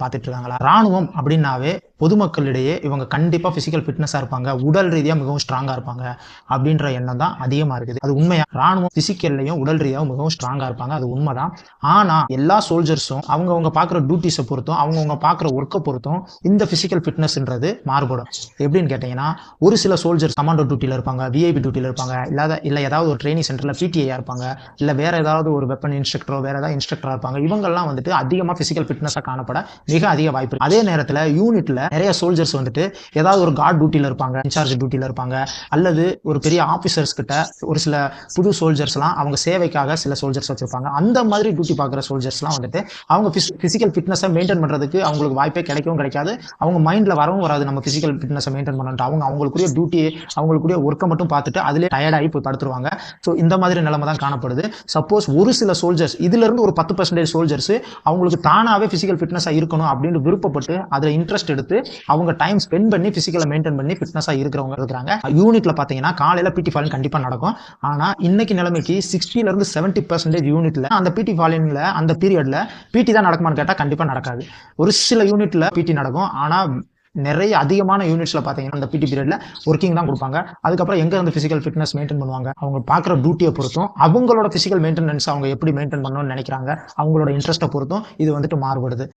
பார்த்துட்டு இருக்காங்களா? ராணுவம் அப்படின்னாவே பொதுமக்களிடையே இவங்க கண்டிப்பா பிசிக்கல் ஃபிட்னஸா இருப்பாங்க, உடல் ரீதியா மிகவும் ஸ்ட்ராங்கா இருப்பாங்க அப்படின்ற எண்ணம் தான் அதிகமா இருக்குது. அது உண்மையா? ராணுவம் பிசிக்கல்லையும் உடல் ரீதியாவும் மிகவும் ஸ்ட்ராங்கா இருப்பாங்க, அது உண்மைதான். ஆனா எல்லா சோல்ஜர்ஸும் அவங்கவங்க பார்க்குற டியூட்டிஸை பொறுத்தும் அவங்கவங்க பார்க்குற ஒர்க்கை பொறுத்தும் இந்த பிசிக்கல் ஃபிட்னஸ்ன்றது மாறுபடும். எப்படின்னு கேட்டீங்கன்னா, ஒரு சில சோல்ஜர்ஸ் கமாண்டோ டியூட்டியில் இருப்பாங்க, விஐபி டியூட்டியில் இருப்பாங்க, இல்லை ஏதாவது ஒரு ட்ரைனிங் சென்டரில் பிடிஐயா இருப்பாங்க, இல்லை வேற ஏதாவது ஒரு வெப்பன் இன்ஸ்ட்ரக்டரோ வேற ஏதாவது இன்ஸ்ட்ரக்டரா இருப்பாங்க. இவங்கெல்லாம் வந்துட்டு அதிகமாக பிசிக்கல் ஃபிட்னஸாக காணப்பட மிக அதிக வாய்ப்பு இருக்கு. அதே நேரத்தில் யூனிட்ல நிறைய சோல்ஜர்ஸ் வந்துட்டு ஏதாவது ஒரு கார்டு டியூட்டியில் இருப்பாங்க, இன்சார்ஜ் டியூட்டியில் இருப்பாங்க, அல்லது ஒரு பெரிய ஆஃபீஸர்ஸ் கிட்ட ஒரு சில புது சோல்ஜர்ஸ்லாம் அவங்க சேவைக்காக சில சோல்ஜர்ஸ் வச்சிருப்பாங்க. அந்த மாதிரி டியூட்டி பார்க்குற சோல்ஜர்ஸ்லாம் வந்துட்டு அவங்க பிசிக்கல் ஃபிட்னஸை மெயின்டைன் பண்ணுறதுக்கு அவங்களுக்கு வாய்ப்பே கிடைக்கவும் கிடைக்காது. அவங்க மைண்டில் வரவும் வராது நம்ம பிசிக்கல் ஃபிட்னஸை மெயின்டைன் பண்ணணும். அவங்களுக்குரிய டியூட்டி அவங்களுக்குரிய ஒர்க்கை மட்டும் பார்த்துட்டு அதிலே டயர்டாகி போய் படுத்துருவாங்க. ஸோ இந்த மாதிரி நிலைமை தான் காணப்படுது. சப்போஸ் ஒரு சில சோல்ஜர்ஸ் இதிலிருந்து ஒரு 10% சோல்ஜர்ஸ் அவங்களுக்கு தானாகவே பிசிக்கல் ஃபிட்னஸாக இருக்கணும் அப்படின்னு விருப்பப்பட்டு அதில் இன்ட்ரெஸ்ட் எடுத்து அவங்க டைம் ஸ்பெண்ட் பண்ணி பிசிக்கலை மெயின்டைன் பண்ணி ஃபிட்னஸாக இருக்கிறவங்க இருக்கிறாங்க. யூனிட்ல பார்த்தீங்கன்னா காலையில் பிடி ஃபாலிங் கண்டிப்பாக நடக்கும். ஆனால் இன்னைக்கு நிலைமைக்கு 60% 70% யூனிட்ல அந்த பிடி ஃபாலிங்ல அந்த பீரியட்ல பிடி தான் நடக்குமான்னு கேட்டால் கண்டிப்பாக நடக்காது. ஒரு சில யூனிட்ல பிடி நடக்கும். ஆனால் நிறைய அதிகமான யூனிட்ஸ்ல பார்த்தீங்கன்னா அந்த பிடி பீரியட்ல ஒர்க்கிங் தான் கொடுப்பாங்க. அதுக்கப்புறம் எங்க இருந்து பிசிக்கல் ஃபிட்னஸ் மெயின்டைன் பண்ணுவாங்க? அவங்க பார்க்குற டியூட்டியை பொறுத்தும் அவங்களோட பிசிக்கல் மெயின்டெனன்ஸ் அவங்க எப்படி மெயின்டைன் பண்ணணும்னு நினைக்கிறாங்க, அவங்களோட இன்ட்ரெஸ்ட்டை பொறுத்தும் இது வந்துட்டு மாறுபடுது.